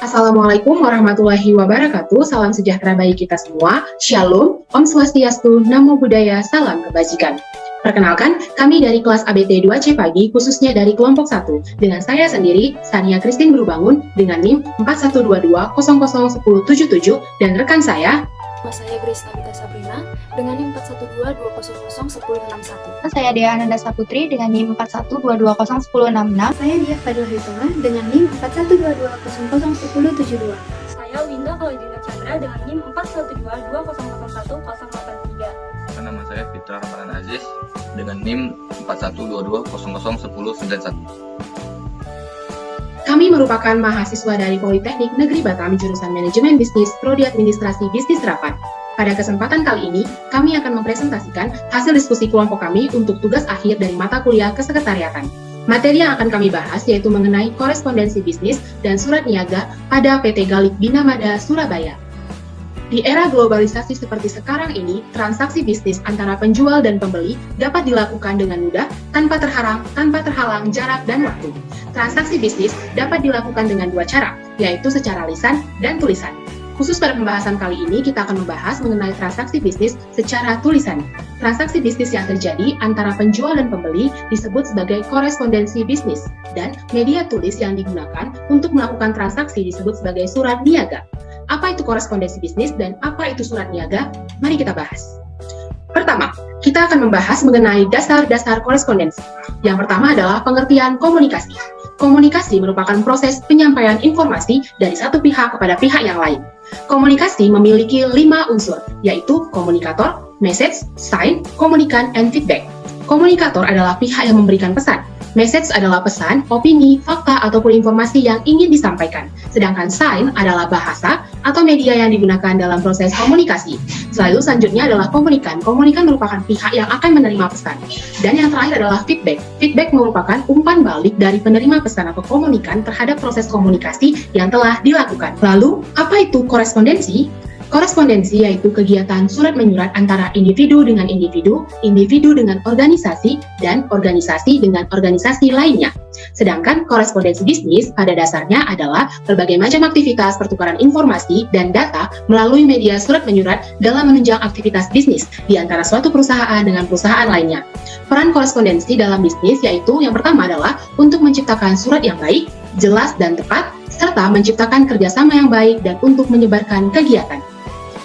Assalamualaikum warahmatullahi wabarakatuh. Salam sejahtera bagi kita semua. Shalom, Om Swastiastu, Namo Buddhaya, Salam Kebajikan. Perkenalkan, kami dari kelas ABT 2C Pagi, khususnya dari kelompok 1. Dengan saya sendiri, Sania Christine Berubangun, dengan NIM 4122001077, dan rekan saya, Saya Grace Tabita Sabrina dengan NIM 41220001061. Saya Dea Ananda Saputri dengan NIM 412201066. Saya Dia Fadil Hitoma dengan NIM 41220001072. Saya Winda Kalodina Chandra dengan NIM 4122001083. Nama saya Fitra Ramadan Aziz dengan NIM 41220001091. kami merupakan mahasiswa dari Politeknik Negeri Batam, jurusan Manajemen Bisnis, Prodi Administrasi Bisnis Rapat. Pada kesempatan kali ini, kami akan mempresentasikan hasil diskusi kelompok kami untuk tugas akhir dari mata kuliah kesekretariatan. Materi yang akan kami bahas yaitu mengenai korespondensi bisnis dan surat niaga pada PT Galik Binamada, Surabaya. Di era globalisasi seperti sekarang ini, transaksi bisnis antara penjual dan pembeli dapat dilakukan dengan mudah tanpa terhalang jarak dan waktu. Transaksi bisnis dapat dilakukan dengan dua cara, yaitu secara lisan dan tulisan. Khusus pada pembahasan kali ini, kita akan membahas mengenai transaksi bisnis secara tulisan. Transaksi bisnis yang terjadi antara penjual dan pembeli disebut sebagai korespondensi bisnis, dan media tulis yang digunakan untuk melakukan transaksi disebut sebagai surat niaga. Apa itu korespondensi bisnis dan apa itu surat niaga? Mari kita bahas. Pertama, kita akan membahas mengenai dasar-dasar korespondensi. Yang pertama adalah pengertian komunikasi. Komunikasi merupakan proses penyampaian informasi dari satu pihak kepada pihak yang lain. Komunikasi memiliki 5 unsur, yaitu komunikator, message, sign, komunikan, and feedback. Komunikator adalah pihak yang memberikan pesan. Message adalah pesan, opini, fakta, ataupun informasi yang ingin disampaikan. Sedangkan sign adalah bahasa atau media yang digunakan dalam proses komunikasi. Lalu selanjutnya adalah komunikan. Komunikan merupakan pihak yang akan menerima pesan. Dan yang terakhir adalah feedback. Feedback merupakan umpan balik dari penerima pesan atau komunikan terhadap proses komunikasi yang telah dilakukan. Lalu, apa itu korespondensi? Korespondensi yaitu kegiatan surat menyurat antara individu dengan individu, individu dengan organisasi, dan organisasi dengan organisasi lainnya. Sedangkan korespondensi bisnis pada dasarnya adalah berbagai macam aktivitas pertukaran informasi dan data melalui media surat menyurat dalam menunjang aktivitas bisnis di antara suatu perusahaan dengan perusahaan lainnya. Peran korespondensi dalam bisnis yaitu yang pertama adalah untuk menciptakan surat yang baik, jelas dan tepat, serta menciptakan kerjasama yang baik dan untuk menyebarkan kegiatan.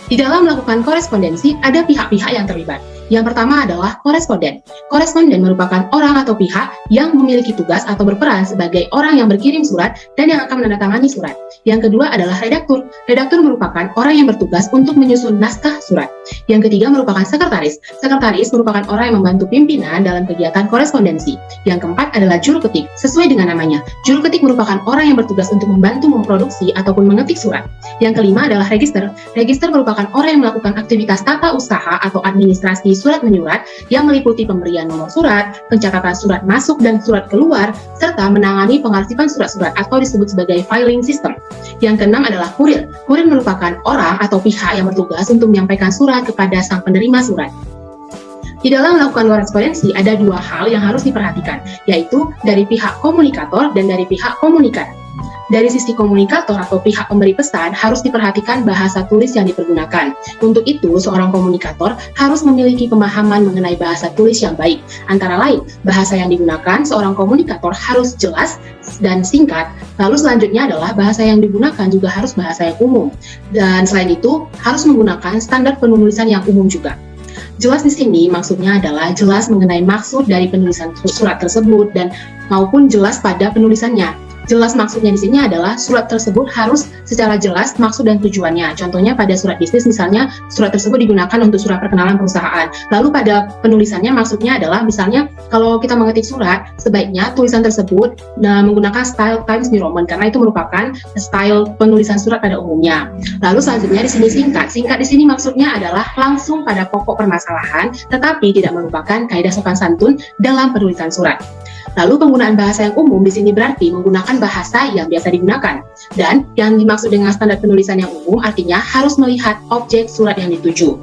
Di dalam melakukan korespondensi, ada pihak-pihak yang terlibat. Yang pertama adalah koresponden. Koresponden merupakan orang atau pihak yang memiliki tugas atau berperan sebagai orang yang berkirim surat dan yang akan menandatangani surat. Yang kedua adalah redaktur. Redaktur merupakan orang yang bertugas untuk menyusun naskah surat. Yang ketiga merupakan sekretaris. Sekretaris merupakan orang yang membantu pimpinan dalam kegiatan korespondensi. Yang keempat adalah juru ketik. Sesuai dengan namanya, juru ketik merupakan orang yang bertugas untuk membantu memproduksi ataupun mengetik surat. Yang kelima adalah register. Register merupakan orang yang melakukan aktivitas tata usaha atau administrasi surat menyurat yang meliputi pemberian nomor surat, pencatatan surat masuk dan surat keluar, serta menangani pengarsipan surat-surat atau disebut sebagai filing system. Yang keenam adalah kurir. Kurir merupakan orang atau pihak yang bertugas untuk menyampaikan surat kepada sang penerima surat. Di dalam melakukan korespondensi ada dua hal yang harus diperhatikan, yaitu dari pihak komunikator dan dari pihak komunikan. Dari sisi komunikator atau pihak pemberi pesan harus diperhatikan bahasa tulis yang dipergunakan. Untuk itu, seorang komunikator harus memiliki pemahaman mengenai bahasa tulis yang baik. Antara lain, bahasa yang digunakan seorang komunikator harus jelas dan singkat. Lalu selanjutnya adalah bahasa yang digunakan juga harus bahasa yang umum. Dan selain itu, harus menggunakan standar penulisan yang umum juga. Jelas di sini maksudnya adalah jelas mengenai maksud dari penulisan surat tersebut dan maupun jelas pada penulisannya. Jelas maksudnya di sini adalah surat tersebut harus secara jelas maksud dan tujuannya. Contohnya pada surat bisnis misalnya surat tersebut digunakan untuk surat perkenalan perusahaan. Lalu pada penulisannya maksudnya adalah misalnya kalau kita mengetik surat sebaiknya tulisan tersebut menggunakan style Times New Roman karena itu merupakan style penulisan surat pada umumnya. Lalu selanjutnya di sini singkat. Singkat di sini maksudnya adalah langsung pada pokok permasalahan tetapi tidak melupakan kaidah sopan santun dalam penulisan surat. Lalu penggunaan bahasa yang umum di sini berarti menggunakan bahasa yang biasa digunakan. Dan yang dimaksud dengan standar penulisan yang umum artinya harus melihat objek surat yang dituju.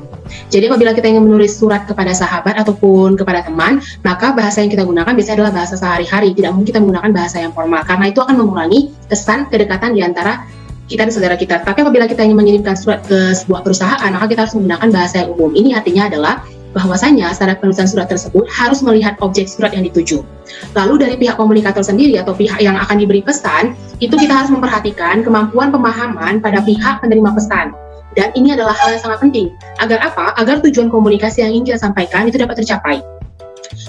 Jadi apabila kita ingin menulis surat kepada sahabat ataupun kepada teman, maka bahasa yang kita gunakan biasanya adalah bahasa sehari-hari. Tidak mungkin kita menggunakan bahasa yang formal karena itu akan mengurangi kesan kedekatan di antara kita dan saudara kita. Tapi apabila kita ingin mengirimkan surat ke sebuah perusahaan, maka kita harus menggunakan bahasa yang umum. Ini artinya adalah bahwasanya syarat penulisan surat tersebut harus melihat objek surat yang dituju. Lalu dari pihak komunikator sendiri atau pihak yang akan diberi pesan, itu kita harus memperhatikan kemampuan pemahaman pada pihak penerima pesan. Dan ini adalah hal yang sangat penting. Agar apa? Agar tujuan komunikasi yang ingin kita sampaikan itu dapat tercapai.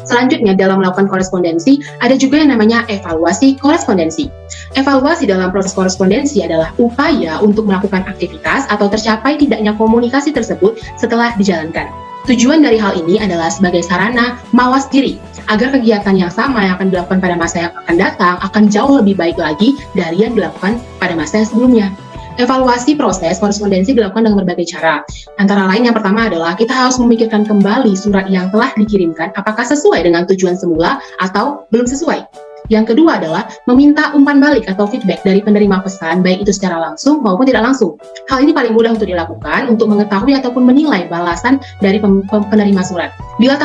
Selanjutnya, dalam melakukan korespondensi, ada juga yang namanya evaluasi korespondensi. Evaluasi dalam proses korespondensi adalah upaya untuk melakukan aktivitas atau tercapai tidaknya komunikasi tersebut setelah dijalankan. Tujuan dari hal ini adalah sebagai sarana mawas diri, agar kegiatan yang sama yang akan dilakukan pada masa yang akan datang akan jauh lebih baik lagi dari yang dilakukan pada masa yang sebelumnya. Evaluasi proses korespondensi dilakukan dengan berbagai cara. Antara lain yang pertama adalah kita harus memikirkan kembali surat yang telah dikirimkan apakah sesuai dengan tujuan semula atau belum sesuai. Yang kedua adalah meminta umpan balik atau feedback dari penerima pesan, baik itu secara langsung maupun tidak langsung. Hal ini paling mudah untuk dilakukan untuk mengetahui ataupun menilai balasan dari penerima surat. Bila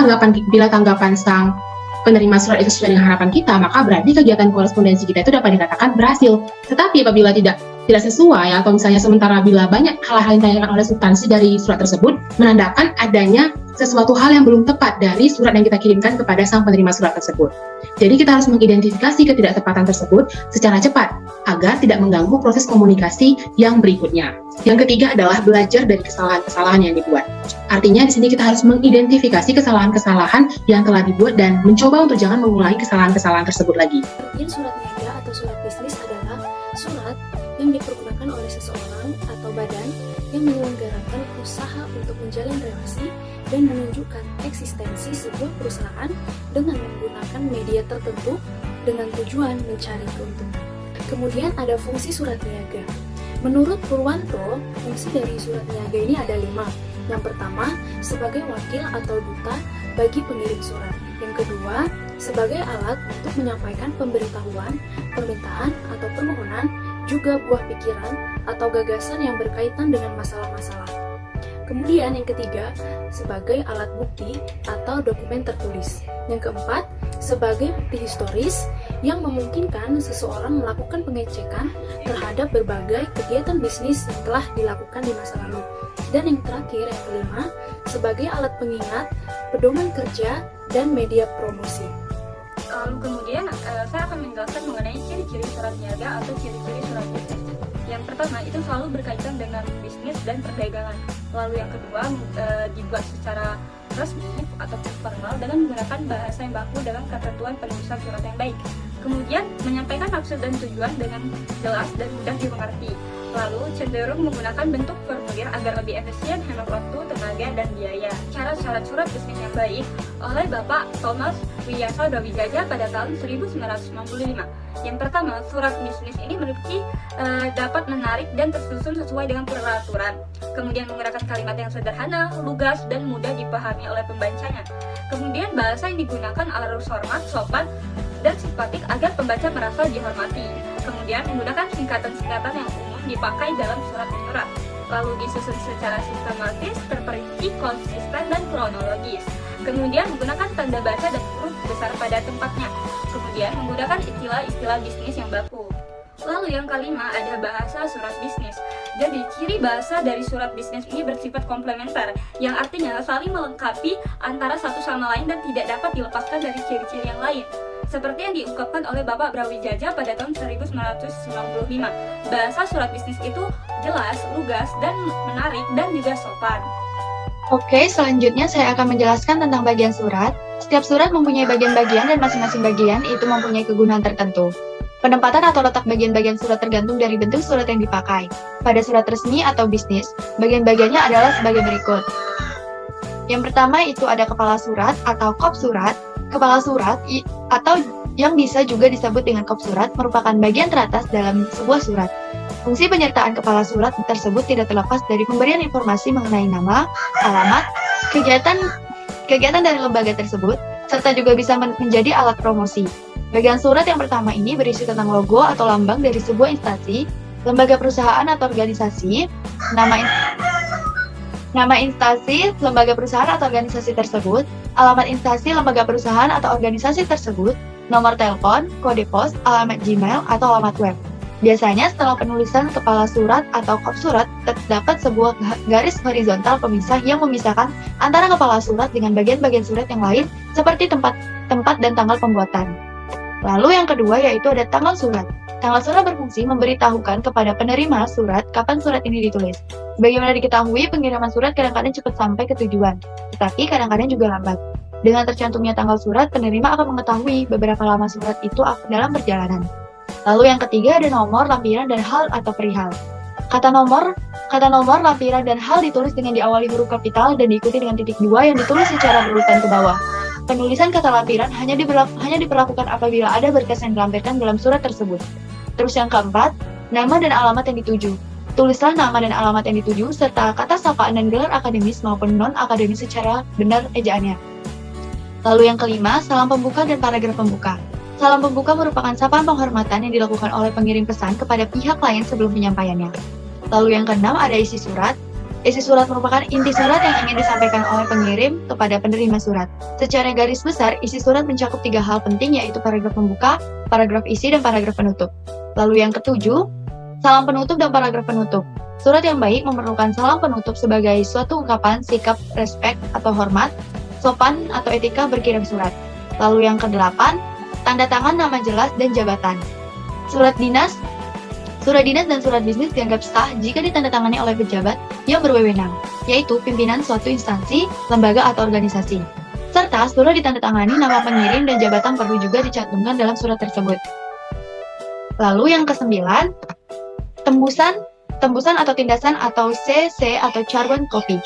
tanggapan sang penerima surat itu sesuai dengan harapan kita, maka berarti kegiatan korespondensi kita itu dapat dikatakan berhasil. Tetapi apabila tidak sesuai, atau misalnya sementara bila banyak hal-hal yang ditanyakan oleh substansi dari surat tersebut, menandakan adanya sesuatu hal yang belum tepat dari surat yang kita kirimkan kepada sang penerima surat tersebut. Jadi kita harus mengidentifikasi ketidaktepatan tersebut secara cepat, agar tidak mengganggu proses komunikasi yang berikutnya. Yang ketiga adalah belajar dari kesalahan-kesalahan yang dibuat. Artinya di sini kita harus mengidentifikasi kesalahan-kesalahan yang telah dibuat dan mencoba untuk jangan mengulangi kesalahan-kesalahan tersebut lagi. Artian surat niaga atau surat bisnis adalah surat yang dipergunakan oleh seseorang atau badan yang menyelenggarakan usaha untuk menjalin relasi dan menunjukkan eksistensi sebuah perusahaan dengan menggunakan media tertentu dengan tujuan mencari keuntungan. Kemudian ada fungsi surat niaga. Menurut Purwanto, fungsi dari surat niaga ini ada 5. Yang pertama, sebagai wakil atau duta bagi pengirim surat. Yang kedua, sebagai alat untuk menyampaikan pemberitahuan, permintaan atau permohonan, juga buah pikiran atau gagasan yang berkaitan dengan masalah-masalah. Kemudian yang ketiga, sebagai alat bukti atau dokumen tertulis. Yang keempat, sebagai bukti historis yang memungkinkan seseorang melakukan pengecekan terhadap berbagai kegiatan bisnis yang telah dilakukan di masa lalu. Dan yang terakhir, yang kelima, sebagai alat pengingat, pedoman kerja, dan media promosi. Lalu kemudian saya akan menjelaskan mengenai ciri-ciri surat niaga atau ciri-ciri surat bisnis. Yang pertama itu selalu berkaitan dengan bisnis dan perdagangan. Lalu yang kedua dibuat secara resmi atau formal dengan menggunakan bahasa yang baku dalam ketentuan penulisan surat yang baik. Kemudian menyampaikan maksud dan tujuan dengan jelas dan mudah dimengerti. Lalu cenderung menggunakan bentuk formulir agar lebih efisien, hemat waktu, tenaga, dan biaya. Syarat-syarat surat bisnis yang baik oleh Bapak Thomas Wiyaso Brawijaya pada tahun 1995. Yang pertama, surat bisnis ini dapat menarik dan tersusun sesuai dengan peraturan. Kemudian menggunakan kalimat yang sederhana, lugas, dan mudah dipahami oleh pembacanya. Kemudian bahasa yang digunakan harus hormat, sopan, dan simpatik agar pembaca merasa dihormati. Kemudian menggunakan singkatan-singkatan yang umum dipakai dalam surat menyurat. Lalu disusun secara sistematis, terperinci, konsisten, dan kronologis. Kemudian menggunakan tanda baca dan huruf besar pada tempatnya. Kemudian menggunakan istilah-istilah bisnis yang baku. Lalu yang kelima ada bahasa surat bisnis. Jadi ciri bahasa dari surat bisnis ini bersifat komplementer, yang artinya saling melengkapi antara satu sama lain dan tidak dapat dilepaskan dari ciri-ciri yang lain. Seperti yang diungkapkan oleh Bapak Brawijaya pada tahun 1995. Bahasa surat bisnis itu jelas, lugas, dan menarik, dan juga sopan. Oke, selanjutnya saya akan menjelaskan tentang bagian surat. Setiap surat mempunyai bagian-bagian dan masing-masing bagian itu mempunyai kegunaan tertentu. Penempatan atau letak bagian-bagian surat tergantung dari bentuk surat yang dipakai. Pada surat resmi atau bisnis, bagian-bagiannya adalah sebagai berikut. Yang pertama itu ada kepala surat atau kop surat. Kepala surat atau yang bisa juga disebut dengan kop surat merupakan bagian teratas dalam sebuah surat. Fungsi penyertaan kepala surat tersebut tidak terlepas dari pemberian informasi mengenai nama, alamat, kegiatan dari lembaga tersebut, serta juga bisa menjadi alat promosi. Bagian surat yang pertama ini berisi tentang logo atau lambang dari sebuah instansi, lembaga perusahaan atau organisasi, nama instansi, lembaga perusahaan atau organisasi tersebut, alamat instansi, lembaga perusahaan atau organisasi tersebut, nomor telepon, kode pos, alamat Gmail, atau alamat web. Biasanya setelah penulisan kepala surat atau kop surat, terdapat sebuah garis horizontal pemisah yang memisahkan antara kepala surat dengan bagian-bagian surat yang lain seperti tempat dan tanggal pembuatan. Lalu yang kedua yaitu ada tanggal surat. Tanggal surat berfungsi memberitahukan kepada penerima surat kapan surat ini ditulis. Sebagaimana diketahui, pengiriman surat kadang-kadang cepat sampai ke tujuan, tetapi kadang-kadang juga lambat. Dengan tercantumnya tanggal surat, penerima akan mengetahui beberapa lama surat itu dalam perjalanan. Lalu yang ketiga ada nomor, lampiran, dan hal atau perihal. Kata nomor, lampiran, dan hal ditulis dengan diawali huruf kapital dan diikuti dengan titik 2 yang ditulis secara berurutan ke bawah. Penulisan kata lampiran hanya diperlakukan apabila ada berkas yang dilampirkan dalam surat tersebut. Terus yang keempat, nama dan alamat yang dituju. Tulislah nama dan alamat yang dituju serta kata sapaan dan gelar akademis maupun non-akademis secara benar ejaannya. Lalu yang kelima, salam pembuka dan paragraf pembuka. Salam pembuka merupakan sapaan penghormatan yang dilakukan oleh pengirim pesan kepada pihak lain sebelum penyampaiannya. Lalu yang keenam ada isi surat. Isi surat merupakan inti surat yang ingin disampaikan oleh pengirim kepada penerima surat. Secara garis besar, isi surat mencakup 3 hal penting yaitu paragraf pembuka, paragraf isi, dan paragraf penutup. Lalu yang ketujuh, salam penutup dan paragraf penutup. Surat yang baik memerlukan salam penutup sebagai suatu ungkapan sikap respek atau hormat, sopan atau etika berkirim surat. Lalu yang kedelapan, tanda tangan nama jelas dan jabatan. Surat dinas dan surat bisnis dianggap sah jika ditandatangani oleh pejabat yang berwenang, yaitu pimpinan suatu instansi, lembaga atau organisasi. Serta surat ditandatangani nama pengirim dan jabatan perlu juga dicantumkan dalam surat tersebut. Lalu yang kesembilan, tembusan atau tindasan atau CC atau carbon copy.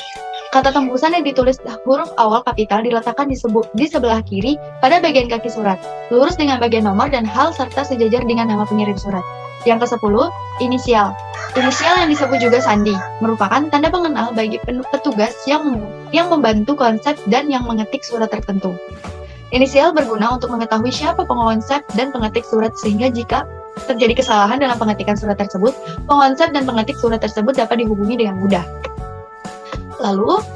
Kata tembusan yang ditulis huruf awal kapital diletakkan di sebelah kiri pada bagian kaki surat, lurus dengan bagian nomor dan hal serta sejajar dengan nama pengirim surat. Yang ke-10, inisial. Inisial yang disebut juga sandi, merupakan tanda pengenal bagi petugas yang membantu konsep dan yang mengetik surat tertentu. Inisial berguna untuk mengetahui siapa pengonsep dan pengetik surat sehingga jika terjadi kesalahan dalam pengetikan surat tersebut, pengonsep dan pengetik surat tersebut dapat dihubungi dengan mudah. Lalu,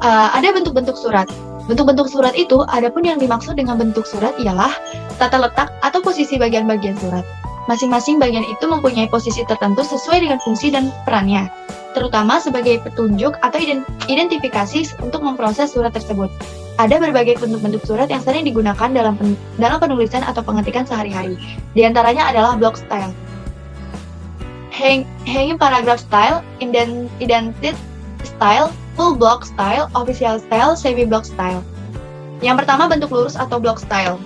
ada bentuk-bentuk surat. Bentuk-bentuk surat itu, adapun yang dimaksud dengan bentuk surat ialah tata letak atau posisi bagian-bagian surat. Masing-masing bagian itu mempunyai posisi tertentu sesuai dengan fungsi dan perannya, terutama sebagai petunjuk atau identifikasi untuk memproses surat tersebut. Ada berbagai bentuk-bentuk surat yang sering digunakan dalam penulisan atau pengetikan sehari-hari. Di antaranya adalah block style, hanging paragraph style, indented style, full block style, official style, semi block style. Yang pertama, bentuk lurus atau block style.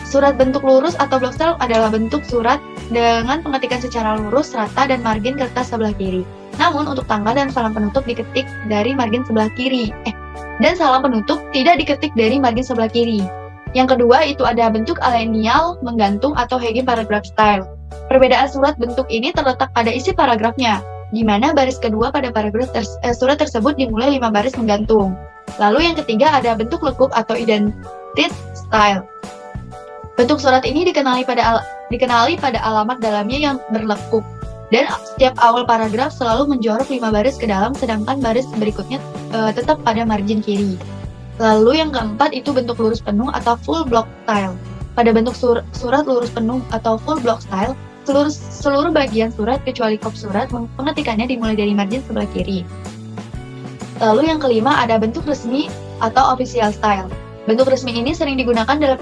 Surat bentuk lurus atau block style adalah bentuk surat dengan pengetikan secara lurus, rata, dan margin kertas sebelah kiri. Namun, untuk tanggal dan salam penutup diketik dari margin sebelah kiri. Dan salam penutup tidak diketik dari margin sebelah kiri. Yang kedua, itu ada bentuk alenial, menggantung, atau hanging paragraph style. Perbedaan surat bentuk ini terletak pada isi paragrafnya, di mana baris kedua pada paragraf surat tersebut dimulai 5 baris menggantung. Lalu yang ketiga ada bentuk lekup atau indented style. Bentuk surat ini dikenali pada alamat dalamnya yang berlekup, dan setiap awal paragraf selalu menjorok 5 baris ke dalam, sedangkan baris berikutnya tetap pada margin kiri. Lalu yang keempat itu bentuk lurus penuh atau full block style. Pada bentuk surat lurus penuh atau full block style, seluruh bagian surat kecuali kop surat pengetikannya dimulai dari margin sebelah kiri. Lalu yang kelima ada bentuk resmi atau official style. Bentuk resmi ini sering digunakan dalam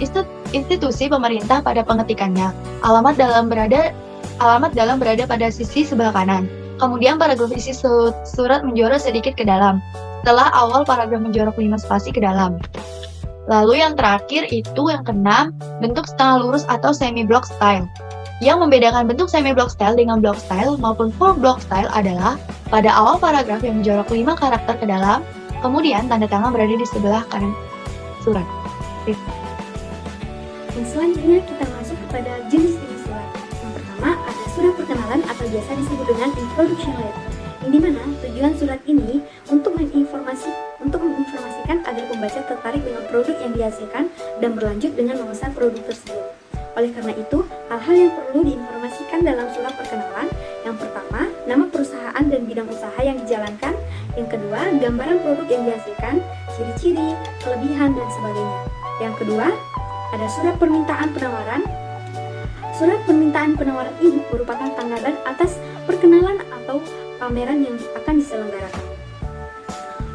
institusi pemerintah pada pengetikannya. Alamat dalam berada pada sisi sebelah kanan. Kemudian paragraf isi surat menjorok sedikit ke dalam. Setelah awal paragraf menjorok 5 spasi ke dalam. Lalu yang terakhir itu yang keenam, bentuk setengah lurus atau semi block style. Yang membedakan bentuk semi block style dengan block style maupun full block style adalah pada awal paragraf yang menjorok 5 karakter ke dalam, kemudian tanda tangan berada di sebelah kanan surat. Dan selanjutnya kita masuk kepada jenis-jenis surat. Yang pertama ada surat perkenalan atau biasa disebut dengan introduction letter, yang dimana tujuan surat ini untuk menginformasikan agar pembaca tertarik dengan produk yang dihasilkan dan berlanjut dengan memesan produk tersebut. Oleh karena itu, hal-hal yang perlu diinformasikan dalam surat perkenalan, yang pertama, nama perusahaan dan bidang usaha yang dijalankan, yang kedua, gambaran produk yang dihasilkan, ciri-ciri, kelebihan, dan sebagainya. Yang kedua, ada surat permintaan penawaran, Surat permintaan penawaran ini merupakan tanggapan atas perkenalan atau pameran yang akan diselenggarakan.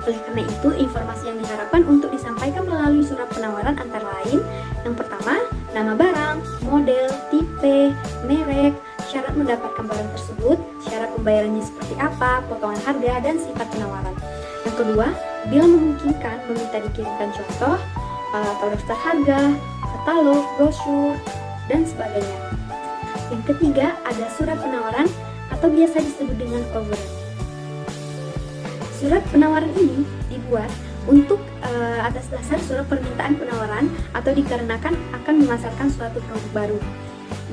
Oleh karena itu, informasi yang diharapkan untuk disampaikan melalui surat penawaran antara lain, yang pertama, nama barang, model, tipe, merek, syarat mendapatkan barang tersebut, syarat pembayarannya seperti apa, potongan harga, dan sifat penawaran. Yang kedua, bila memungkinkan, meminta dikirimkan contoh atau daftar harga, katalog, brosur, dan sebagainya. Yang ketiga, ada surat penawaran atau biasa disebut dengan covenant. Surat penawaran ini dibuat untuk atas dasar surat permintaan penawaran atau dikarenakan akan memasarkan suatu produk baru.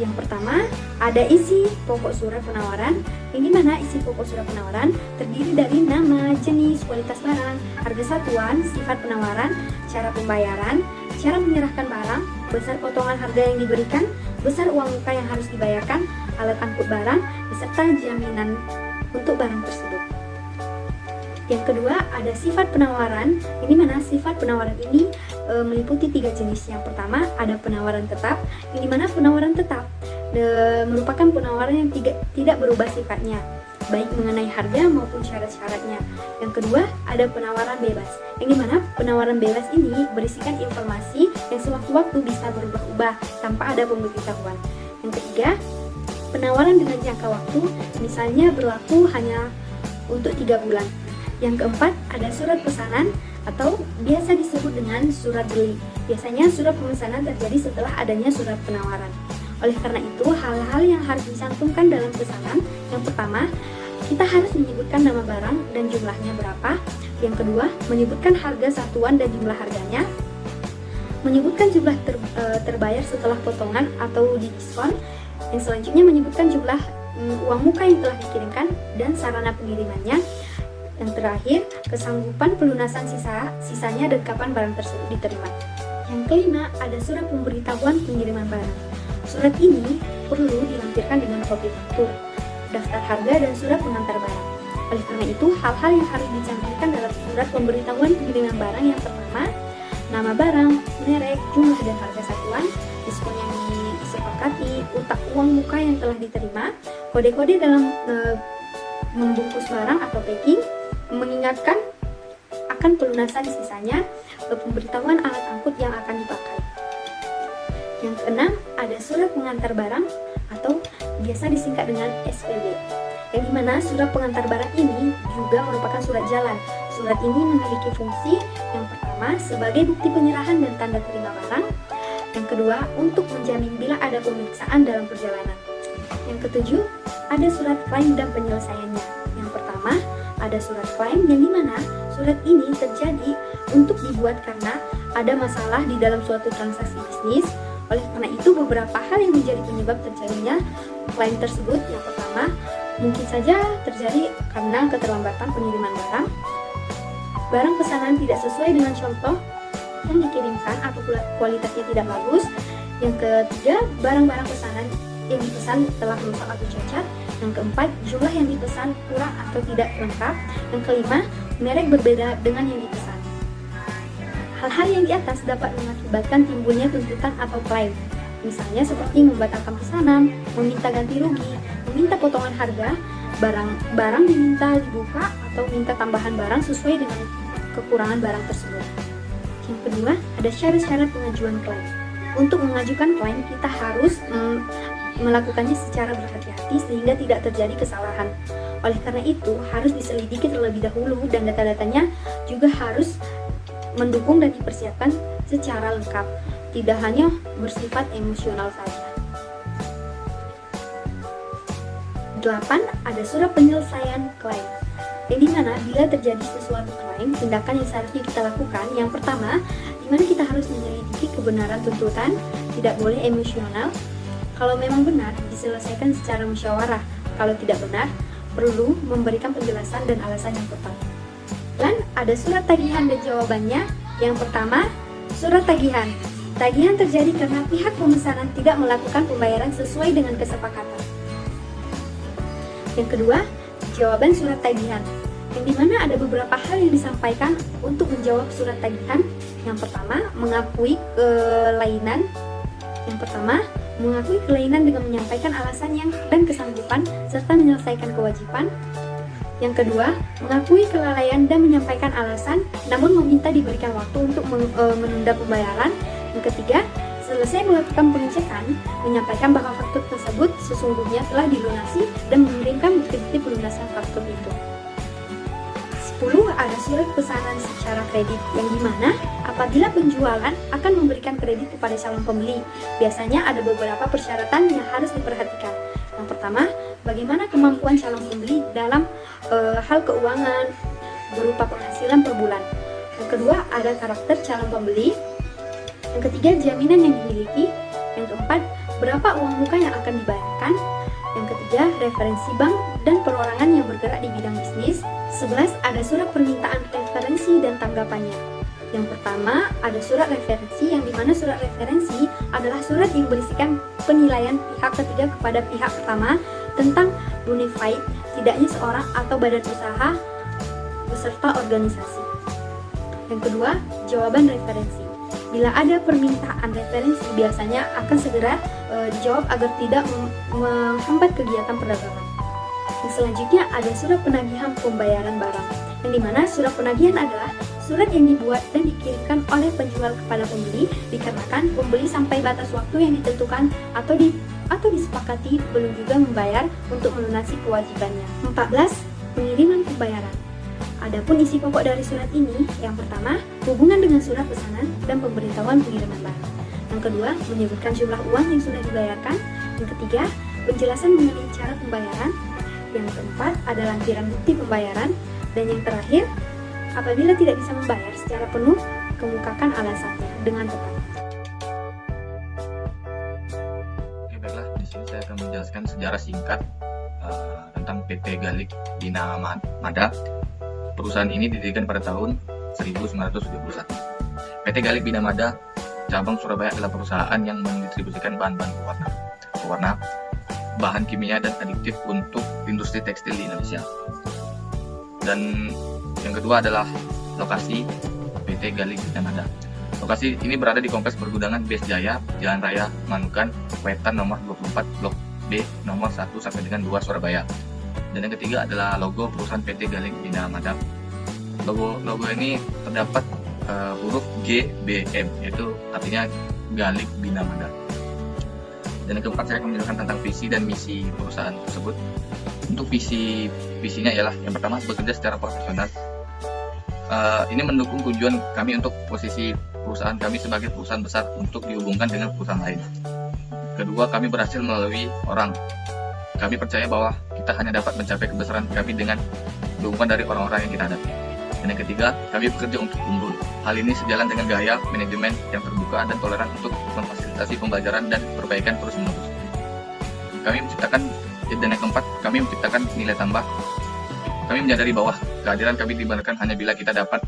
Yang pertama, ada isi pokok surat penawaran, yang dimana isi pokok surat penawaran terdiri dari nama, jenis, kualitas barang, harga satuan, sifat penawaran, cara pembayaran, cara menyerahkan barang, besar potongan harga yang diberikan, besar uang muka yang harus dibayarkan, alat angkut barang, beserta jaminan untuk barang tersebut. Yang kedua, ada sifat penawaran, yang dimana sifat penawaran ini meliputi 3 jenis. Yang pertama, ada penawaran tetap, yang dimana penawaran tetap merupakan penawaran yang tidak berubah sifatnya, baik mengenai harga maupun syarat-syaratnya. Yang kedua, ada penawaran bebas, yang dimana penawaran bebas ini berisikan informasi yang sewaktu-waktu bisa berubah-ubah tanpa ada pemberitahuan. Yang ketiga, penawaran dengan jangka waktu, misalnya berlaku hanya untuk 3 bulan. Yang keempat, ada surat pesanan atau biasa disebut dengan surat beli. Biasanya surat pemesanan terjadi setelah adanya surat penawaran. Oleh karena itu, hal-hal yang harus dicantumkan dalam pesanan, yang pertama, kita harus menyebutkan nama barang dan jumlahnya berapa. Yang kedua, menyebutkan harga satuan dan jumlah harganya. Menyebutkan jumlah terbayar setelah potongan atau diskon. Yang selanjutnya, menyebutkan jumlah uang muka yang telah dikirimkan dan sarana pengirimannya. Yang terakhir, kesanggupan pelunasan sisanya dan kapan barang tersebut diterima. Yang kelima, ada surat pemberitahuan pengiriman barang. Surat ini perlu dilampirkan dengan kopi faktur, daftar harga, dan surat pengantar barang. Oleh karena itu, hal-hal yang harus dicantumkan dalam surat pemberitahuan pengiriman barang yang pertama, nama barang, merek, jumlah dan harga satuan, diskon yang disepakati, utak uang muka yang telah diterima, kode-kode dalam membungkus barang atau packing, mengingatkan akan pelunasan sisanya, pemberitahuan alat angkut yang akan dipakai. Yang keenam, ada surat pengantar barang atau biasa disingkat dengan SPB, yang dimana surat pengantar barang ini juga merupakan surat jalan. Surat ini memiliki fungsi yang pertama sebagai bukti penyerahan dan tanda terima barang. Yang kedua, untuk menjamin bila ada pemeriksaan dalam perjalanan. Yang ketujuh, ada surat klaim dan penyelesaiannya. Yang pertama, ada surat klaim yang dimana surat ini terjadi untuk dibuat karena ada masalah di dalam suatu transaksi bisnis. Oleh karena itu, beberapa hal yang menjadi penyebab terjadinya klaim tersebut. Yang pertama, mungkin saja terjadi karena keterlambatan pengiriman barang, barang pesanan tidak sesuai dengan contoh yang dikirimkan atau kualitasnya tidak bagus. Yang ketiga, barang-barang pesanan yang dipesan telah rusak atau cacat. Yang keempat, jumlah yang dipesan kurang atau tidak lengkap. Yang kelima, merek berbeda dengan yang dipesan. Hal-hal yang di atas dapat mengakibatkan timbulnya tuntutan atau klaim, misalnya seperti membatalkan pesanan, meminta ganti rugi, meminta potongan harga, barang diminta dibuka, atau minta tambahan barang sesuai dengan kekurangan barang tersebut. Yang kedua, ada syarat-syarat pengajuan klaim. Untuk mengajukan klaim, kita harus melakukannya secara berhati-hati sehingga tidak terjadi kesalahan. Oleh karena itu, harus diselidiki terlebih dahulu dan data-datanya juga harus mendukung dan dipersiapkan secara lengkap, tidak hanya bersifat emosional saja. 8. Ada surat penyelesaian klaim, yang dimana bila terjadi sesuatu klaim, tindakan yang seharusnya kita lakukan, yang pertama, dimana kita harus menyelidiki kebenaran tuntutan, tidak boleh emosional. Kalau memang benar, diselesaikan secara musyawarah. Kalau tidak benar, perlu memberikan penjelasan dan alasan yang tepat. Dan ada surat tagihan dan jawabannya. Yang pertama, surat tagihan. Tagihan terjadi karena pihak pemesanan tidak melakukan pembayaran sesuai dengan kesepakatan. Yang kedua, jawaban surat tagihan, yang dimana ada beberapa hal yang disampaikan untuk menjawab surat tagihan. Yang pertama, mengakui kelainan. Yang pertama, mengakui kelainan dengan menyampaikan alasannya dan kesanggupan serta menyelesaikan kewajiban. Yang kedua, mengakui kelalaian dan menyampaikan alasan namun meminta diberikan waktu untuk menunda pembayaran. Yang ketiga, selesai melakukan pengecekan, menyampaikan bahwa faktur tersebut sesungguhnya telah dilunasi dan mengirimkan bukti-bukti pelunasan faktur itu. 10. Ada surat pesanan secara kredit, yang dimana apabila penjualan akan memberikan kredit kepada calon pembeli, biasanya ada beberapa persyaratan yang harus diperhatikan. Yang pertama, bagaimana kemampuan calon pembeli dalam hal keuangan berupa penghasilan per bulan. Yang kedua, ada karakter calon pembeli. Yang ketiga, jaminan yang dimiliki. Yang keempat, berapa uang muka yang akan dibayarkan. Yang ketiga, referensi bank dan perorangan yang bergerak di bidang bisnis. 11. Ada surat permintaan referensi dan tanggapannya. Yang pertama, ada surat referensi, yang dimana surat referensi adalah surat yang berisikan penilaian pihak ketiga kepada pihak pertama tentang bonafide tidaknya seorang atau badan usaha beserta organisasi. Yang kedua, jawaban referensi. Bila ada permintaan referensi, biasanya akan segera dijawab agar tidak menghambat kegiatan perdagangan. Yang selanjutnya ada surat penagihan pembayaran barang, yang dimana surat penagihan adalah surat yang dibuat dan dikirimkan oleh penjual kepada pembeli dikarenakan pembeli sampai batas waktu yang ditentukan atau disepakati belum juga membayar untuk melunasi kewajibannya. 14. Pengiriman pembayaran. Adapun isi pokok dari surat ini, yang pertama, hubungan dengan surat pesanan dan pemberitahuan pengiriman barang. Yang kedua, menyebutkan jumlah uang yang sudah dibayarkan. Yang ketiga, penjelasan mengenai cara pembayaran. Yang keempat, ada lampiran bukti pembayaran. Dan yang terakhir, apabila tidak bisa membayar secara penuh, kemukakan alasannya dengan tepat. Oke, baiklah, di sini saya akan menjelaskan sejarah singkat tentang PT Galik Bina Mada. Perusahaan ini didirikan pada tahun 1971. PT Galik Bina Mada cabang Surabaya adalah perusahaan yang mendistribusikan bahan-bahan pewarna, bahan kimia dan adiktif untuk industri tekstil di Indonesia. Dan yang kedua adalah lokasi PT Galik Bina Mada. Lokasi ini berada di Kompleks Pergudangan BES Jaya, Jalan Raya Manukan, Wetan nomor 24, Blok B, nomor 1 sampai dengan 2 Surabaya. Dan yang ketiga adalah logo perusahaan PT Galik Bina Mada. Logo ini terdapat huruf GBM, yaitu artinya Galik Bina Mada. Dan yang keempat, saya akan menjelaskan tentang visi dan misi perusahaan tersebut. Untuk visinya ialah yang pertama, bekerja secara profesional. Ini mendukung tujuan kami untuk posisi perusahaan kami sebagai perusahaan besar untuk dihubungkan dengan perusahaan lain. Kedua, kami berhasil melalui orang. Kami percaya bahwa kita hanya dapat mencapai kebesaran kami dengan dukungan dari orang-orang yang kita hadapi. Dan yang ketiga, kami bekerja untuk unggul. Hal ini sejalan dengan gaya manajemen yang terbuka dan toleran untuk memfasilitasi pembelajaran dan perbaikan terus-menerus. Dan yang keempat, kami menciptakan nilai tambah. Kami menyadari bahwa kehadiran kami dibenarkan hanya bila kita dapat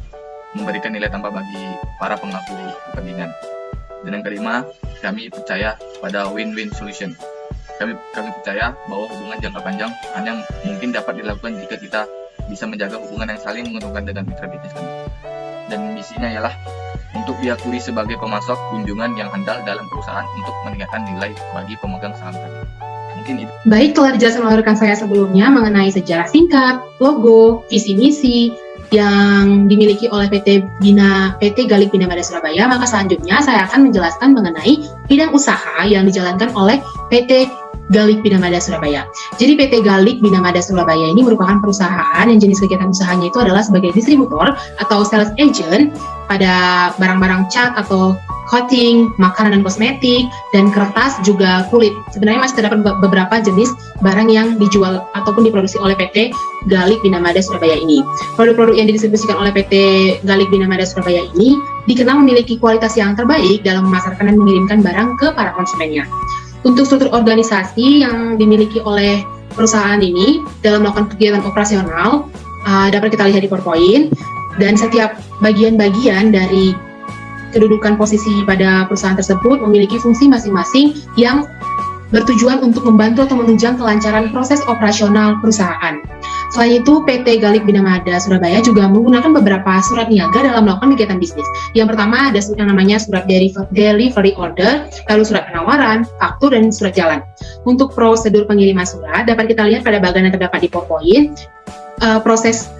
memberikan nilai tambah bagi para pemangku kepentingan. Dan yang kelima, kami percaya pada win-win solution. Kami percaya bahwa hubungan jangka panjang hanya mungkin dapat dilakukan jika kita bisa menjaga hubungan yang saling menguntungkan dengan mitra bisnis kami. Dan misinya ialah untuk diakui sebagai pemasok kunjungan yang handal dalam perusahaan untuk meningkatkan nilai bagi pemegang saham kami. Mungkin itu. Baik, telah dijelaskan oleh rekan saya sebelumnya mengenai sejarah singkat, logo, visi misi yang dimiliki oleh PT Galik Bina Mada Surabaya. Maka selanjutnya saya akan menjelaskan mengenai bidang usaha yang dijalankan oleh PT Galik Bina Mada Surabaya. Jadi PT Galik Bina Mada Surabaya ini merupakan perusahaan yang jenis kegiatan usahanya itu adalah sebagai distributor atau sales agent pada barang-barang cat atau coating, makanan dan kosmetik, dan kertas juga kulit. Sebenarnya masih terdapat beberapa jenis barang yang dijual ataupun diproduksi oleh PT Galik Bina Mada Surabaya ini. Produk-produk yang didistribusikan oleh PT Galik Bina Mada Surabaya ini dikenal memiliki kualitas yang terbaik dalam memasarkan dan mengirimkan barang ke para konsumennya. Untuk struktur organisasi yang dimiliki oleh perusahaan ini dalam melakukan kegiatan operasional dapat kita lihat di PowerPoint, dan setiap bagian-bagian dari kedudukan posisi pada perusahaan tersebut memiliki fungsi masing-masing yang bertujuan untuk membantu atau menunjang kelancaran proses operasional perusahaan. Selain itu, PT Galik Bina Mada Surabaya juga menggunakan beberapa surat niaga dalam melakukan kegiatan bisnis. Yang pertama ada yang namanya surat delivery order, lalu surat penawaran, faktur, dan surat jalan. Untuk prosedur pengiriman surat dapat kita lihat pada bagian yang terdapat di PowerPoint. Proses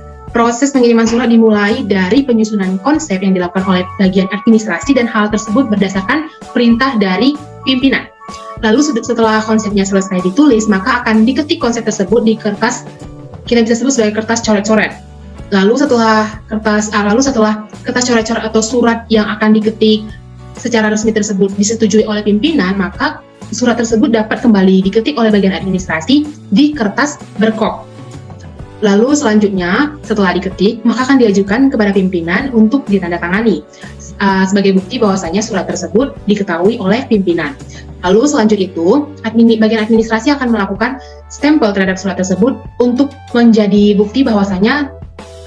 pengiriman surat dimulai dari penyusunan konsep yang dilakukan oleh bagian administrasi dan hal tersebut berdasarkan perintah dari pimpinan. Lalu setelah konsepnya selesai ditulis, maka akan diketik konsep tersebut di kertas, kita bisa sebut sebagai kertas coret-coret. Lalu setelah kertas coret-coret atau surat yang akan diketik secara resmi tersebut disetujui oleh pimpinan, maka surat tersebut dapat kembali diketik oleh bagian administrasi di kertas berkop. Lalu selanjutnya setelah diketik, maka akan diajukan kepada pimpinan untuk ditandatangani sebagai bukti bahwasanya surat tersebut diketahui oleh pimpinan. Lalu selanjutnya itu, bagian administrasi akan melakukan stempel terhadap surat tersebut untuk menjadi bukti bahwasanya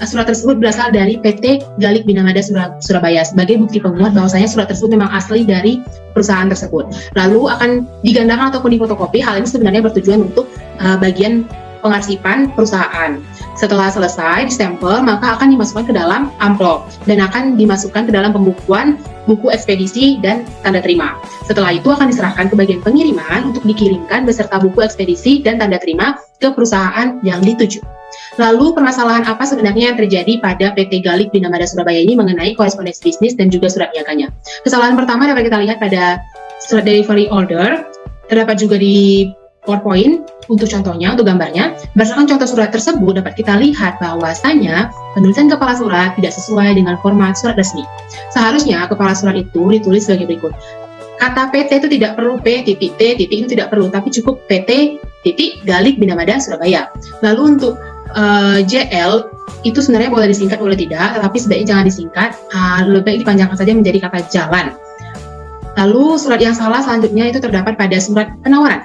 surat tersebut berasal dari PT Galik Bina Mada Surabaya sebagai bukti penguat bahwasanya surat tersebut memang asli dari perusahaan tersebut. Lalu akan digandakan ataupun difotokopi. Hal ini sebenarnya bertujuan untuk bagian pengarsipan perusahaan. Setelah selesai distempel, maka akan dimasukkan ke dalam amplop dan akan dimasukkan ke dalam pembukuan buku ekspedisi dan tanda terima. Setelah itu akan diserahkan ke bagian pengiriman untuk dikirimkan beserta buku ekspedisi dan tanda terima ke perusahaan yang dituju. Lalu permasalahan apa sebenarnya yang terjadi pada PT Galik Bina Mada Surabaya ini mengenai korespondensi bisnis dan juga surat niaganya? Kesalahan pertama dapat kita lihat pada surat delivery order, terdapat juga di PowerPoint. Untuk contohnya, untuk gambarnya, berdasarkan contoh surat tersebut dapat kita lihat bahwasanya penulisan kepala surat tidak sesuai dengan format surat resmi. Seharusnya kepala surat itu ditulis sebagai berikut. Kata PT itu tidak perlu, P titik T titik itu tidak perlu, tapi cukup PT titik Galik Bina Mada Surabaya. Lalu untuk JL itu sebenarnya boleh disingkat boleh tidak, tetapi sebaiknya jangan disingkat, lebih baik dipanjangkan saja menjadi kata jalan. Lalu surat yang salah selanjutnya itu terdapat pada surat penawaran.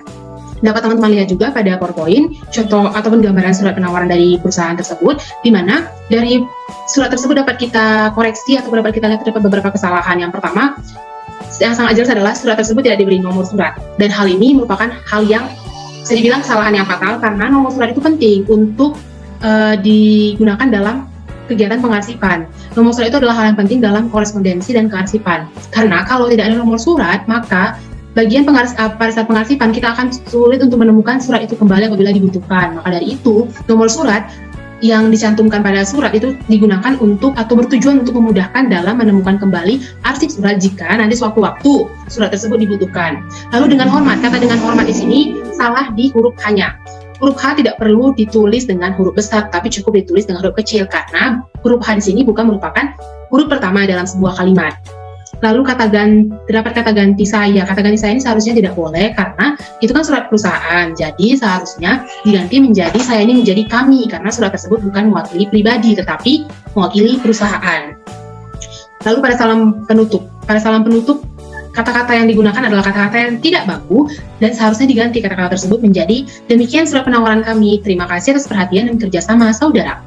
Dapat teman-teman lihat juga pada PowerPoint contoh ataupun gambaran surat penawaran dari perusahaan tersebut, di mana dari surat tersebut dapat kita koreksi atau dapat kita lihat terdapat beberapa kesalahan. Yang pertama, yang sangat jelas adalah surat tersebut tidak diberi nomor surat, dan hal ini merupakan hal yang bisa dibilang kesalahan yang fatal karena nomor surat itu penting untuk digunakan dalam kegiatan pengarsipan. Nomor surat itu adalah hal yang penting dalam korespondensi dan kearsipan, karena kalau tidak ada nomor surat, maka bagian pada saat pengarsipan kita akan sulit untuk menemukan surat itu kembali apabila dibutuhkan. Maka dari itu, nomor surat yang dicantumkan pada surat itu digunakan untuk atau bertujuan untuk memudahkan dalam menemukan kembali arsip surat jika nanti sewaktu-waktu surat tersebut dibutuhkan. Lalu dengan hormat, kata dengan hormat di sini salah di huruf H-nya. Huruf H tidak perlu ditulis dengan huruf besar, tapi cukup ditulis dengan huruf kecil karena huruf H di sini bukan merupakan huruf pertama dalam sebuah kalimat. Lalu terdapat kata ganti saya. Kata ganti saya ini seharusnya tidak boleh karena itu kan surat perusahaan. Jadi seharusnya diganti menjadi saya ini menjadi kami karena surat tersebut bukan mewakili pribadi tetapi mewakili perusahaan. Lalu pada salam penutup kata-kata yang digunakan adalah kata-kata yang tidak baku dan seharusnya diganti kata-kata tersebut menjadi demikian surat penawaran kami. Terima kasih atas perhatian dan kerjasama saudara.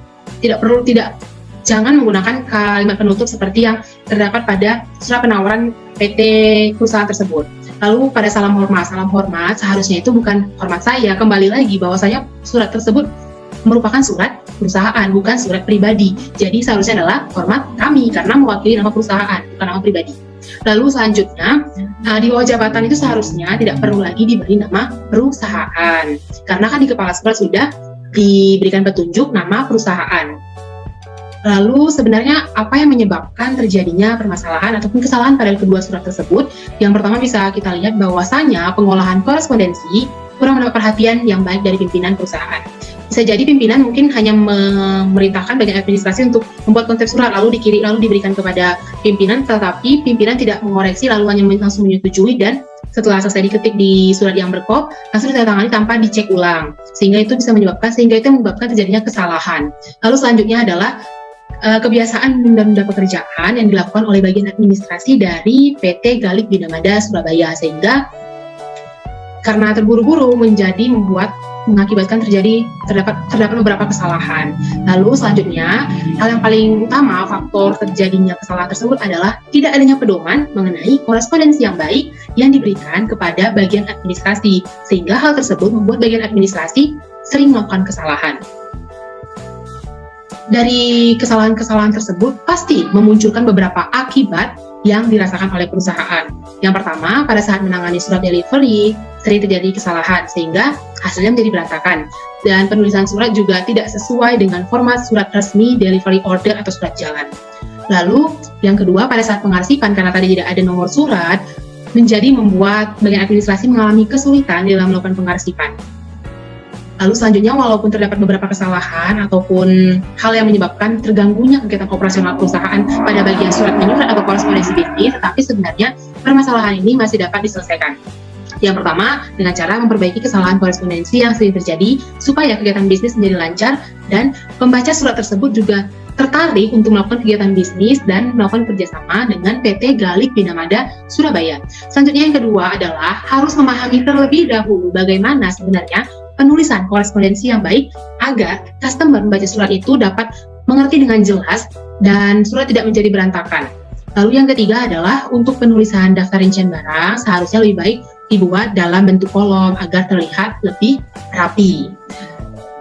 Jangan menggunakan kalimat penutup seperti yang terdapat pada surat penawaran PT perusahaan tersebut. Lalu pada salam hormat seharusnya itu bukan hormat saya. Kembali lagi bahwasanya surat tersebut merupakan surat perusahaan, bukan surat pribadi. Jadi seharusnya adalah hormat kami karena mewakili nama perusahaan, bukan nama pribadi. Lalu selanjutnya, di bawah jabatan itu seharusnya tidak perlu lagi diberi nama perusahaan. Karena kan di kepala surat sudah diberikan petunjuk nama perusahaan. Lalu sebenarnya apa yang menyebabkan terjadinya permasalahan ataupun kesalahan pada kedua surat tersebut? Yang pertama bisa kita lihat bahwasanya pengolahan korespondensi kurang mendapat perhatian yang baik dari pimpinan perusahaan. Bisa jadi pimpinan mungkin hanya memerintahkan bagian administrasi untuk membuat konsep surat lalu diberikan kepada pimpinan, tetapi pimpinan tidak mengoreksi lalu hanya langsung menyetujui dan setelah selesai diketik di surat yang berkop langsung ditandatangani tanpa dicek ulang, sehingga itu menyebabkan terjadinya kesalahan. Lalu selanjutnya adalah kebiasaan menunda pekerjaan yang dilakukan oleh bagian administrasi dari PT Galik Bina Mada Surabaya, sehingga karena terburu-buru mengakibatkan terdapat beberapa kesalahan. Lalu selanjutnya, hal yang paling utama faktor terjadinya kesalahan tersebut adalah tidak adanya pedoman mengenai korespondensi yang baik yang diberikan kepada bagian administrasi, sehingga hal tersebut membuat bagian administrasi sering melakukan kesalahan. Dari kesalahan-kesalahan tersebut pasti memunculkan beberapa akibat yang dirasakan oleh perusahaan. Yang pertama, pada saat menangani surat delivery, sering terjadi kesalahan sehingga hasilnya menjadi berantakan. Dan penulisan surat juga tidak sesuai dengan format surat resmi delivery order atau surat jalan. Lalu, yang kedua, pada saat pengarsipan karena tadi tidak ada nomor surat, menjadi membuat bagian administrasi mengalami kesulitan dalam melakukan pengarsipan. Lalu selanjutnya, walaupun terdapat beberapa kesalahan ataupun hal yang menyebabkan terganggunya kegiatan operasional perusahaan pada bagian surat menyurat atau korespondensi bisnis, tetapi sebenarnya permasalahan ini masih dapat diselesaikan. Yang pertama, dengan cara memperbaiki kesalahan korespondensi yang sering terjadi supaya kegiatan bisnis menjadi lancar dan pembaca surat tersebut juga tertarik untuk melakukan kegiatan bisnis dan melakukan kerjasama dengan PT Galik Binamada Surabaya. Selanjutnya yang kedua adalah harus memahami terlebih dahulu bagaimana sebenarnya penulisan korespondensi yang baik agar customer membaca surat itu dapat mengerti dengan jelas dan surat tidak menjadi berantakan. Lalu yang ketiga adalah untuk penulisan daftar rincian barang seharusnya lebih baik dibuat dalam bentuk kolom agar terlihat lebih rapi.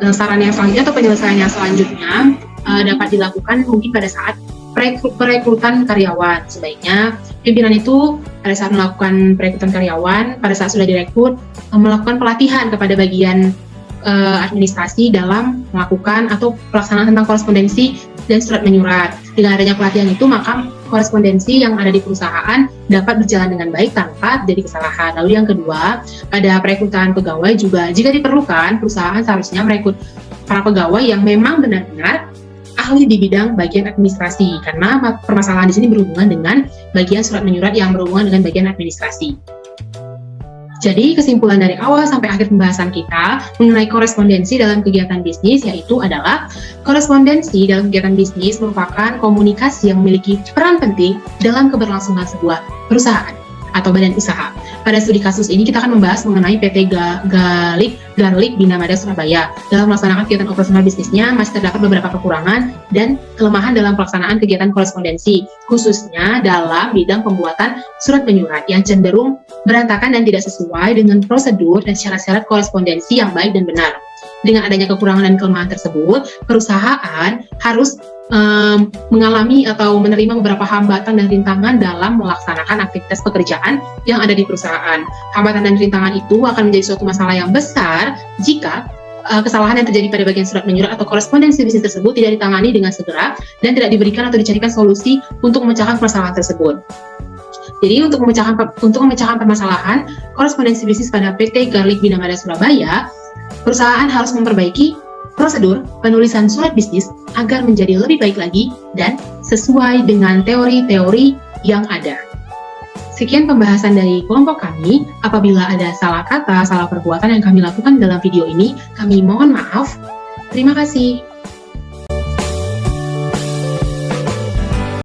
Saran yang selanjutnya atau penyelesaian yang selanjutnya dapat dilakukan mungkin pada saat perekrutan karyawan. Sebaiknya pimpinan itu pada saat melakukan perekrutan karyawan, pada saat sudah direkrut, melakukan pelatihan kepada bagian administrasi dalam melakukan atau pelaksanaan tentang korespondensi dan surat menyurat. Dengan adanya pelatihan itu, maka korespondensi yang ada di perusahaan dapat berjalan dengan baik tanpa terjadi kesalahan. Lalu yang kedua, pada perekrutan pegawai juga jika diperlukan, perusahaan seharusnya merekrut para pegawai yang memang benar-benar ahli di bidang bagian administrasi, karena permasalahan di sini berhubungan dengan bagian surat menyurat yang berhubungan dengan bagian administrasi. Jadi kesimpulan dari awal sampai akhir pembahasan kita mengenai korespondensi dalam kegiatan bisnis yaitu adalah korespondensi dalam kegiatan bisnis merupakan komunikasi yang memiliki peran penting dalam keberlangsungan sebuah perusahaan atau badan usaha. Pada studi kasus ini kita akan membahas mengenai PT Galik Binamada Surabaya. Dalam melaksanakan kegiatan operasional bisnisnya masih terdapat beberapa kekurangan dan kelemahan dalam pelaksanaan kegiatan korespondensi, khususnya dalam bidang pembuatan surat menyurat yang cenderung berantakan dan tidak sesuai dengan prosedur dan syarat-syarat korespondensi yang baik dan benar. Dengan adanya kekurangan dan kelemahan tersebut, perusahaan harus mengalami atau menerima beberapa hambatan dan rintangan dalam melaksanakan aktivitas pekerjaan yang ada di perusahaan. Hambatan dan rintangan itu akan menjadi suatu masalah yang besar jika kesalahan yang terjadi pada bagian surat menyurat atau korespondensi bisnis tersebut tidak ditangani dengan segera dan tidak diberikan atau dicarikan solusi untuk memecahkan permasalahan tersebut. Jadi untuk memecahkan permasalahan korespondensi bisnis pada PT Galik Binamada Surabaya, perusahaan harus memperbaiki prosedur penulisan surat bisnis agar menjadi lebih baik lagi dan sesuai dengan teori-teori yang ada. Sekian pembahasan dari kelompok kami. Apabila ada salah kata, salah perbuatan yang kami lakukan dalam video ini, kami mohon maaf. Terima kasih.